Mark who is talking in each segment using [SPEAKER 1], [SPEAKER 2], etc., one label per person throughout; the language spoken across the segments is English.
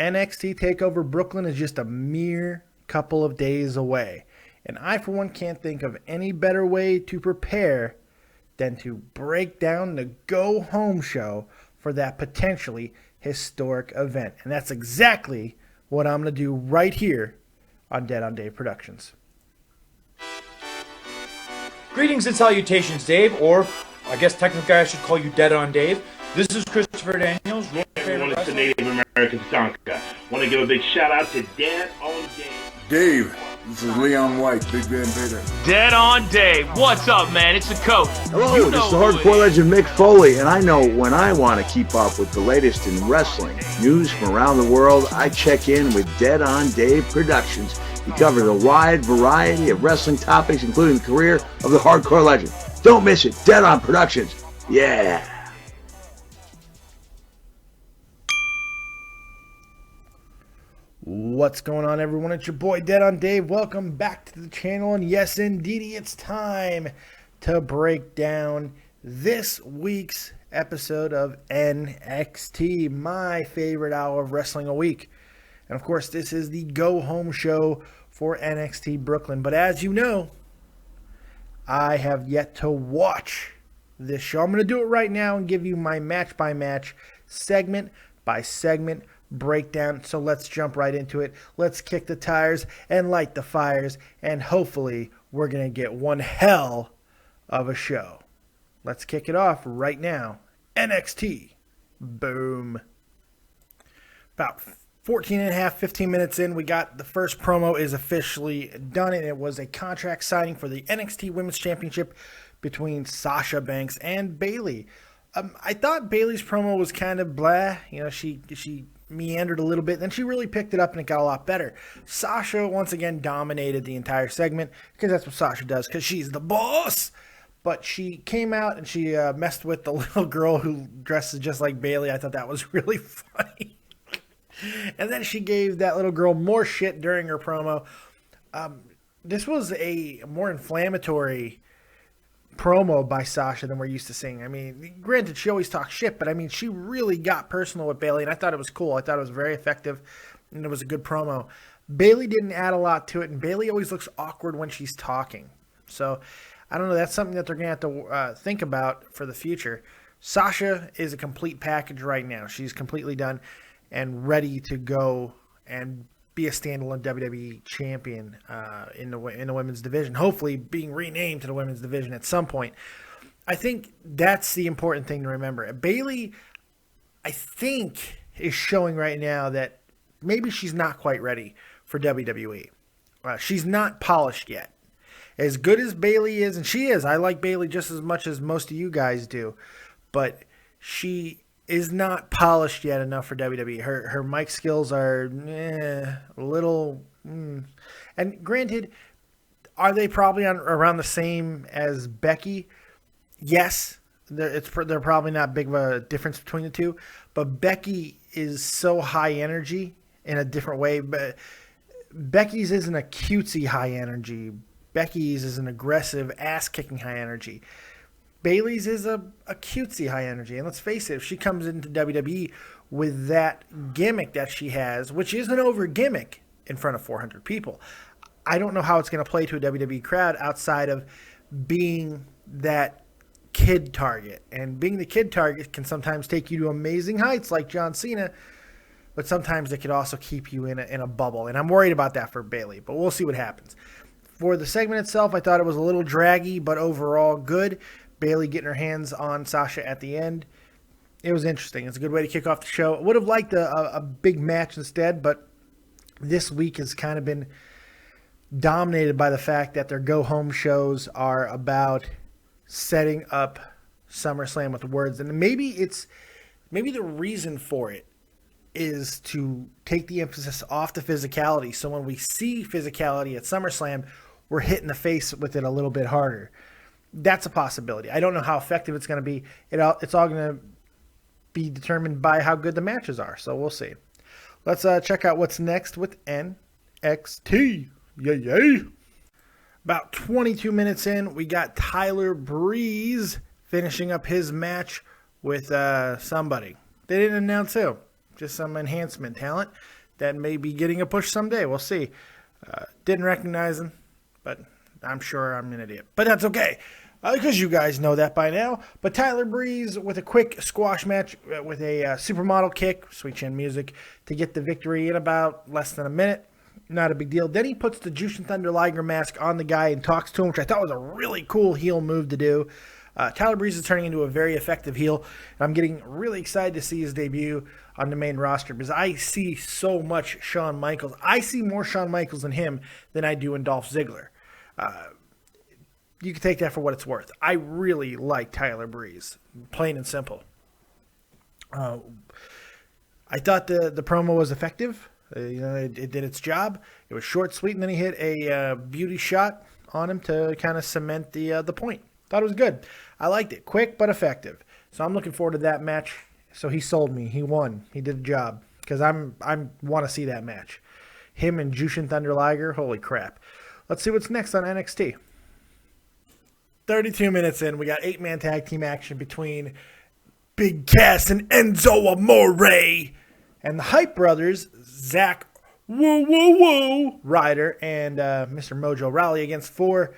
[SPEAKER 1] NXT TakeOver Brooklyn is just a mere couple of days away. And I, for one, can't think of any better way to prepare than to break down the go-home show for that potentially historic event. And that's exactly what I'm going to do right here on Dead on Dave Productions.
[SPEAKER 2] Greetings and salutations, Dave, or I guess technically I should call you Dead on Dave. This is Christopher Daniels.
[SPEAKER 3] Hey everyone, it's the Native American Tonka. Want to give a big shout out to Dead on Dave.
[SPEAKER 4] Dave, this is Leon White, Big Van Vader.
[SPEAKER 5] Dead on Dave. What's up, man? It's the coach.
[SPEAKER 6] Hello, this is the hardcore legend Mick Foley, and I know when I want to keep up with the latest in wrestling news from around the world, I check in with Dead on Dave Productions. He covers a wide variety of wrestling topics, including the career of the hardcore legend. Don't miss it. Dead on Productions. Yeah.
[SPEAKER 1] What's going on, everyone? It's your boy Dead on Dave. Welcome back to the channel, and yes, indeed, it's time to break down this week's episode of NXT, my favorite hour of wrestling a week. And of course, this is the go-home show for NXT Brooklyn. But as you know, I have yet to watch this show. I'm going to do it right now and give you my match-by-match, segment-by-segment breakdown. So let's jump right into it. Let's kick the tires and light the fires, and hopefully we're going to get one hell of a show. Let's kick it off right now. NXT. Boom. About 15 minutes in, we got the first promo is officially done, and it was a contract signing for the NXT Women's Championship between Sasha Banks and Bayley. I thought Bayley's promo was kind of blah. You know, she meandered a little bit, then she really picked it up and it got a lot better. Sasha once again dominated the entire segment because that's what Sasha does, because she's the boss. But she came out and she messed with the little girl who dresses just like Bayley. I thought that was really funny. And then she gave that little girl more shit during her promo. This was a more inflammatory promo by Sasha than we're used to seeing. I mean, granted, she always talks shit, but I mean, she really got personal with Bayley, and I thought it was cool. I thought it was very effective, and it was a good promo. Bayley didn't add a lot to it, and Bayley always looks awkward when she's talking. So, I don't know. That's something that they're going to have to think about for the future. Sasha is a complete package right now. She's completely done and ready to go and be a standalone WWE champion in the women's division, hopefully being renamed to the women's division at some point. I think that's the important thing to remember. Bayley, I think, is showing right now that maybe she's not quite ready for WWE. She's not polished yet. As good as Bayley is, and she is, I like Bayley just as much as most of you guys do, but she is not polished yet enough for WWE. Her mic skills are a little... And granted, are they probably around the same as Becky? Yes. They're probably not big of a difference between the two. But Becky is so high energy in a different way. But Becky's isn't a cutesy high energy. Becky's is an aggressive, ass-kicking high energy. Bayley's is a cutesy high energy. And let's face it, if she comes into WWE with that gimmick that she has, which is an over gimmick in front of 400 people, I don't know how it's going to play to a WWE crowd outside of being that kid target. And being the kid target can sometimes take you to amazing heights like John Cena, but sometimes it could also keep you in a bubble. And I'm worried about that for Bayley, but we'll see what happens. For the segment itself, I thought it was a little draggy, but overall good. Bayley getting her hands on Sasha at the end. It was interesting. It's a good way to kick off the show. I would have liked a big match instead, but this week has kind of been dominated by the fact that their go-home shows are about setting up SummerSlam with words. And maybe the reason for it is to take the emphasis off the physicality. So when we see physicality at SummerSlam, we're hit in the face with it a little bit harder. That's a possibility. I don't know how effective it's going to be. It's all going to be determined by how good the matches are. So we'll see. Let's check out what's next with NXT. Yay. About 22 minutes in, we got Tyler Breeze finishing up his match with somebody. They didn't announce who. just some enhancement talent that may be getting a push someday. We'll see. Didn't recognize him, but I'm sure I'm an idiot. But that's okay, because you guys know that by now. But Tyler Breeze with a quick squash match with a supermodel kick, sweet chin music, to get the victory in about less than a minute. Not a big deal. Then he puts the Jushin Thunder Liger mask on the guy and talks to him, which I thought was a really cool heel move to do. Tyler Breeze is turning into a very effective heel, and I'm getting really excited to see his debut on the main roster because I see so much Shawn Michaels. I see more Shawn Michaels in him than I do in Dolph Ziggler. You can take that for what it's worth. I really like Tyler Breeze, plain and simple. I thought the promo was effective. It did its job. It was short, sweet, and then he hit a beauty shot on him to kind of cement the point. Thought it was good. I liked it. Quick but effective. So I'm looking forward to that match. So he sold me. He won. He did the job. Because I want to see that match. Him and Jushin Thunder Liger. Holy crap. Let's see what's next on NXT. 32 minutes in. We got 8-man tag team action between Big Cass and Enzo Amore. And the Hype Brothers, Zack Ryder and Mr. Mojo Rawley against 4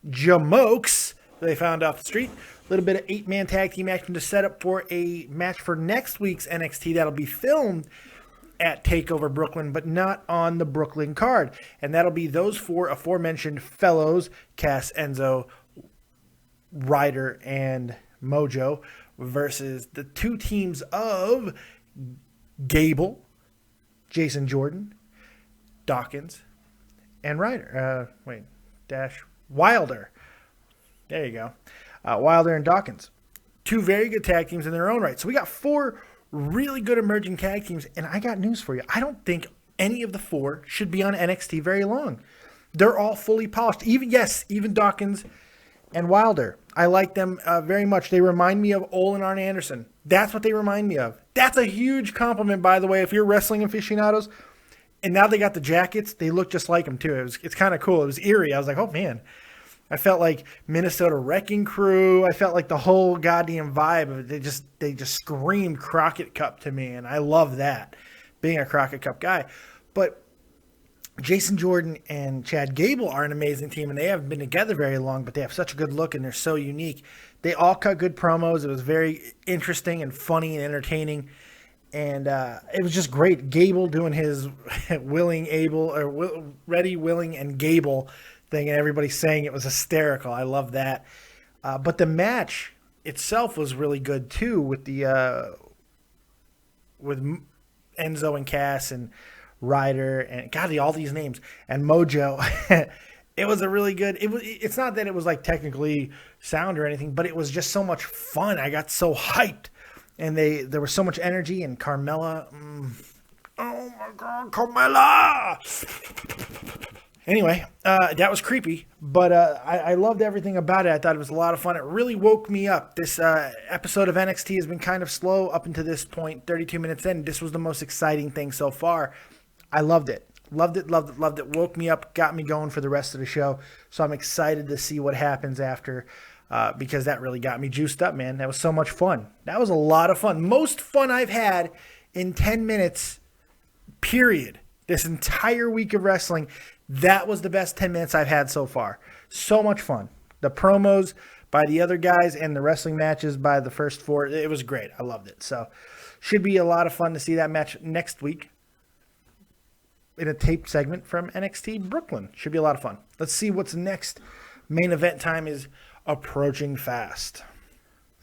[SPEAKER 1] Jamokes they found off the street. A little bit of 8-man tag team action to set up for a match for next week's NXT that'll be filmed at TakeOver Brooklyn, but not on the Brooklyn card. And that'll be those 4 aforementioned fellows, Cass, Enzo, Ryder, and Mojo, versus the 2 teams of Gable, Jason Jordan, Dawkins, and Ryder. Wilder. There you go. Wilder and Dawkins. 2 very good tag teams in their own right. So we got 4 really good emerging tag teams, and I got news for you. I don't think any of the 4 should be on NXT very long. They're all fully polished. Even Dawkins and Wilder. I like them very much. They remind me of Ole and Arn Anderson. That's what they remind me of. That's a huge compliment, by the way, if you're wrestling aficionados. And now they got the jackets. They look just like them, too. It's kind of cool. It was eerie. I was like, oh, man. I felt like Minnesota Wrecking Crew. I felt like the whole goddamn vibe of it. They just screamed Crockett Cup to me, and I love that, being a Crockett Cup guy. But Jason Jordan and Chad Gable are an amazing team, and they haven't been together very long, but they have such a good look, and they're so unique. They all cut good promos. It was very interesting and funny and entertaining, and it was just great. Gable doing his ready, willing, and Gable thing, and everybody saying it was hysterical. I love that. But the match itself was really good too, with Enzo and Cass and Ryder and all these names and Mojo. It was a really good. It's not that it was like technically sound or anything, but it was just so much fun. I got so hyped, and there was so much energy. And Carmella, oh my God, Carmella! Anyway, that was creepy, but I loved everything about it. I thought it was a lot of fun. It really woke me up. This episode of NXT has been kind of slow up until this point, 32 minutes in. This was the most exciting thing so far. I loved it. Loved it. Woke me up, got me going for the rest of the show. So I'm excited to see what happens after, because that really got me juiced up, man. That was so much fun. That was a lot of fun. Most fun I've had in 10 minutes, period. This entire week of wrestling. That was the best 10 minutes I've had so far. So much fun. The promos by the other guys and the wrestling matches by the first 4, it was great. I loved it. So should be a lot of fun to see that match next week in a taped segment from NXT Brooklyn. Should be a lot of fun. Let's see what's next. Main event time is approaching fast.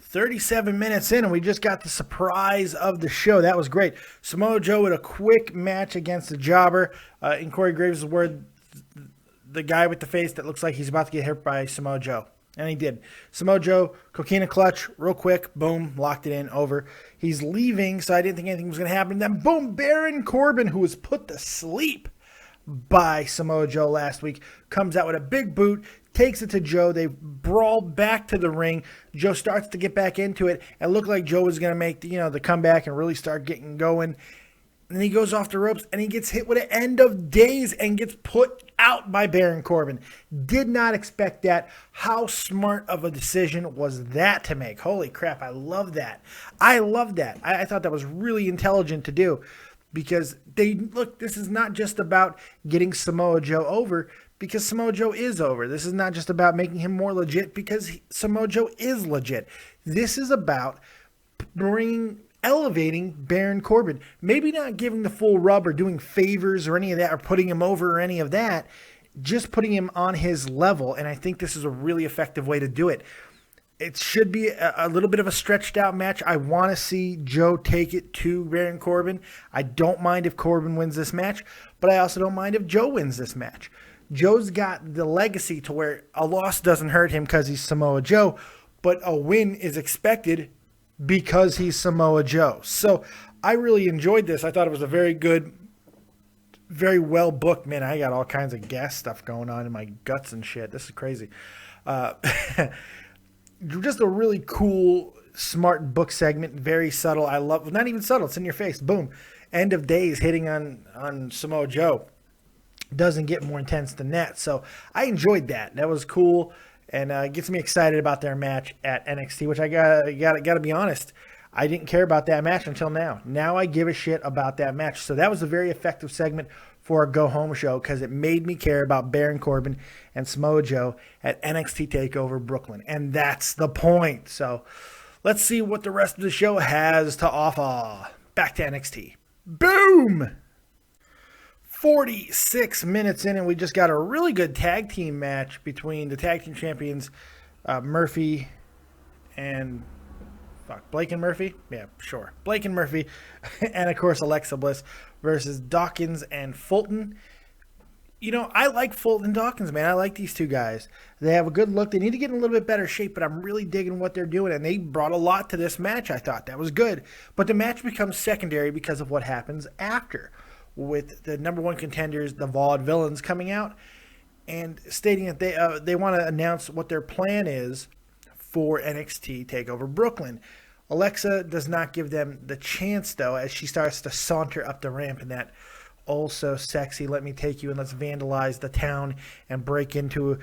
[SPEAKER 1] 37 minutes in, and we just got the surprise of the show. That was great. Samoa Joe with a quick match against the Jobber. In Corey Graves' word, the guy with the face that looks like he's about to get hit by Samoa Joe. And he did. Samoa Joe, coquina clutch, real quick, boom, locked it in, over. He's leaving, so I didn't think anything was going to happen. Then, boom, Baron Corbin, who was put to sleep by Samoa Joe last week, comes out with a big boot, takes it to Joe. They brawl back to the ring. Joe starts to get back into it. It looked like Joe was going to make the comeback and really start getting going. And then he goes off the ropes and he gets hit with an end of days and gets put out by Baron Corbin. Did not expect that. How smart of a decision was that to make? Holy crap, I love that. I love that. I thought that was really intelligent to do because this is not just about getting Samoa Joe over because Samoa Joe is over. This is not just about making him more legit because Samoa Joe is legit. This is about elevating Baron Corbin. Maybe not giving the full rub or doing favors or any of that or putting him over or any of that. Just putting him on his level. And I think this is a really effective way to do it. It should be a little bit of a stretched out match. I want to see Joe take it to Baron Corbin. I don't mind if Corbin wins this match, but I also don't mind if Joe wins this match. Joe's got the legacy to where a loss doesn't hurt him because he's Samoa Joe, but a win is expected because he's Samoa Joe. So I really enjoyed this. I thought it was a very good, very well booked. Man, I got all kinds of gas stuff going on in my guts and shit. This is crazy. Just a really cool, smart book segment. Very subtle. I love, not even subtle. It's in your face. Boom. End of days hitting on Samoa Joe. Doesn't get more intense than that. So I enjoyed that. That was cool. And gets me excited about their match at NXT, which I gotta be honest, I didn't care about that match until now. Now I give a shit about that match. So that was a very effective segment for a go-home show because it made me care about Baron Corbin and Samoa Joe at NXT TakeOver Brooklyn. And that's the point. So let's see what the rest of the show has to offer. Back to NXT. Boom! 46 minutes in, and we just got a really good tag team match between the tag team champions, Murphy and Blake and Murphy? Yeah, sure. Blake and Murphy, and of course Alexa Bliss versus Dawkins and Fulton. You know, I like Fulton and Dawkins, man. I like these two guys. They have a good look. They need to get in a little bit better shape, but I'm really digging what they're doing, and they brought a lot to this match, I thought. That was good. But the match becomes secondary because of what happens after, with the number one contenders, the Vaudevillains, coming out and stating that they want to announce what their plan is for NXT TakeOver Brooklyn. Alexa does not give them the chance, though, as she starts to saunter up the ramp in that "oh so sexy, let me take you and let's vandalize the town and break into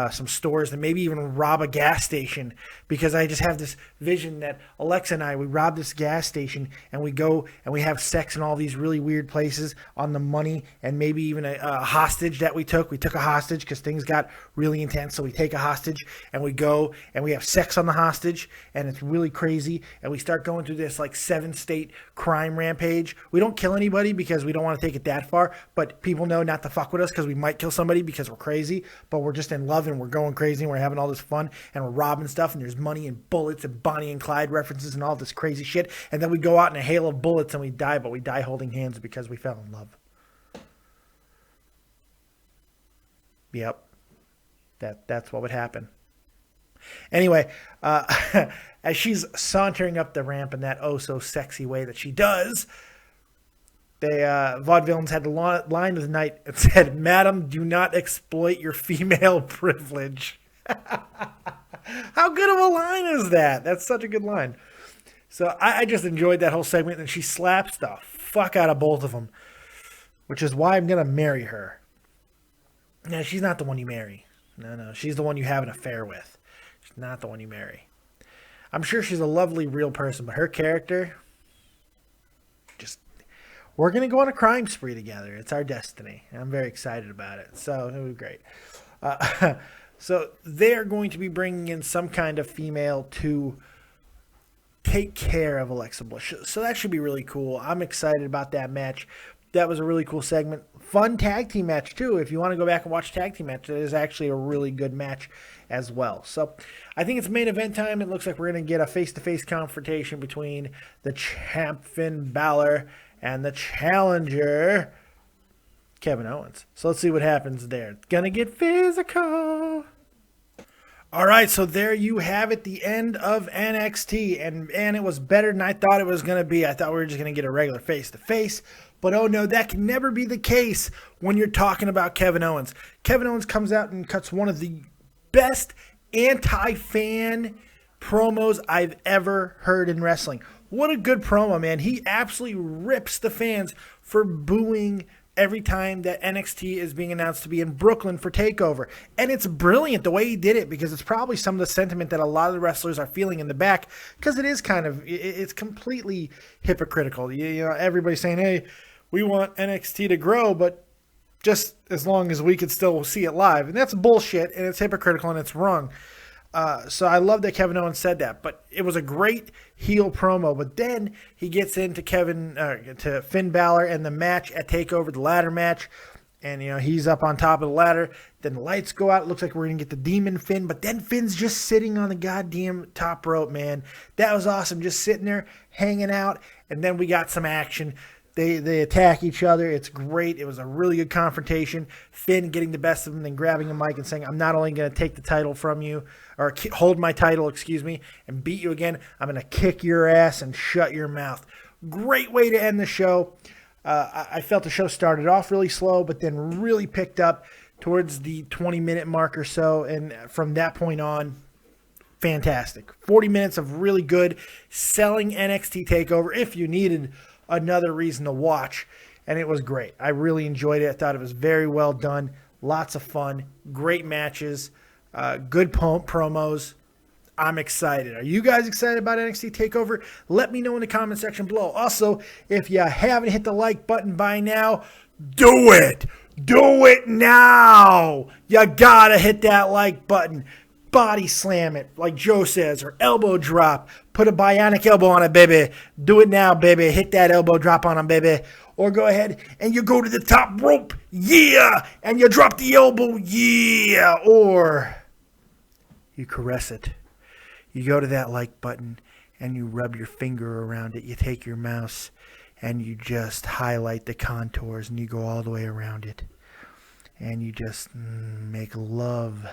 [SPEAKER 1] some stores and maybe even rob a gas station," because I just have this vision that Alexa and we rob this gas station and we go and we have sex in all these really weird places on the money, and maybe even a hostage that we took. We took a hostage because things got really intense, so we take a hostage and we go and we have sex on the hostage, and it's really crazy, and we start going through this like 7-state crime rampage. We don't kill anybody because we don't want to take it that far, but people know not to fuck with us because we might kill somebody because we're crazy, but we're just in love and we're going crazy and we're having all this fun and we're robbing stuff and there's money and bullets and Bonnie and Clyde references and all this crazy shit, and then we go out in a hail of bullets and we die, but we die holding hands because we fell in love. Yep. That's what would happen. Anyway, as she's sauntering up the ramp in that oh so sexy way that she does, Vaudevillains had the line of the night. It said, "Madam, do not exploit your female privilege." How good of a line is that? That's such a good line. So I just enjoyed that whole segment, and she slaps the fuck out of both of them, which is why I'm going to marry her. No, she's not the one you marry. No, she's the one you have an affair with. She's not the one you marry. I'm sure she's a lovely, real person, but her character, we're going to go on a crime spree together. It's our destiny. I'm very excited about it. So it was great. So they're going to be bringing in some kind of female to take care of Alexa Bliss. So that should be really cool. I'm excited about that match. That was a really cool segment. Fun tag team match, too. If you want to go back and watch tag team match, it is actually a really good match as well. So I think it's main event time. It looks like we're going to get a face-to-face confrontation between the champ Finn Balor and the challenger Kevin Owens. So let's see what happens there. It's going to get physical. All right, so there you have it, the end of NXT. And it was better than I thought it was going to be. I thought we were just going to get a regular face-to-face. But oh no, that can never be the case when you're talking about Kevin Owens. Kevin Owens comes out and cuts one of the best anti-fan promos I've ever heard in wrestling. What a good promo, man. He absolutely rips the fans for booing every time that NXT is being announced to be in Brooklyn for TakeOver. And it's brilliant the way he did it, because it's probably some of the sentiment that a lot of the wrestlers are feeling in the back, because it is it's completely hypocritical. You know, everybody's saying, hey, we want NXT to grow, but just as long as we could still see it live. And that's bullshit, and it's hypocritical, and it's wrong. So I love that Kevin Owens said that, but it was a great heel promo. But then he gets into to Finn Balor and the match at TakeOver, the ladder match, and he's up on top of the ladder. Then the lights go out. It looks like we're gonna get the Demon Finn, but then Finn's just sitting on the goddamn top rope, man. That was awesome, just sitting there hanging out. And then we got some action. They attack each other. It's great. It was a really good confrontation. Finn getting the best of him, then grabbing a mic and saying, I'm not only going to take the title from you, or hold my title, and beat you again, I'm going to kick your ass and shut your mouth. Great way to end the show. I felt the show started off really slow, but then really picked up towards the 20-minute mark or so, and from that point on, fantastic. 40 minutes of really good selling NXT TakeOver if you needed another reason to watch, and it was great. I really enjoyed it. I thought it was very well done. Lots of fun. Great matches. Good promos. I'm excited. Are you guys excited about NXT TakeOver? Let me know in the comment section below. Also, if you haven't hit the like button by now, do it. Do it now. You gotta hit that like button. Body slam it, like Joe says, or elbow drop. Put a bionic elbow on it, baby. Do it now, baby. Hit that elbow drop on him, baby. Or go ahead and you go to the top rope, yeah, and you drop the elbow, yeah. Or you caress it. You go to that like button and you rub your finger around it. You take your mouse and you just highlight the contours and you go all the way around it. And you just make love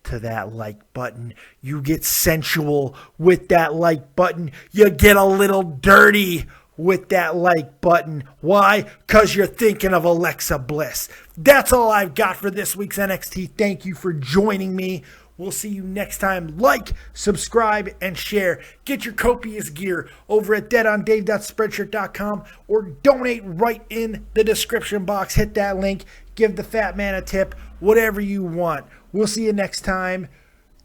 [SPEAKER 1] to that like button. You get sensual with that like button. You get a little dirty with that like button. Why? Because you're thinking of Alexa Bliss. That's all I've got for this week's NXT. Thank you for joining me. We'll see you next time. Like, subscribe, and share. Get your copious gear over at deadondave.spreadshirt.com or donate right in the description box. Hit that link. Give the fat man a tip. Whatever you want. We'll see you next time.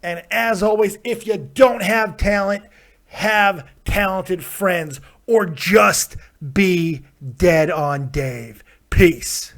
[SPEAKER 1] And as always, if you don't have talent, have talented friends, or just be Dead on Dave. Peace.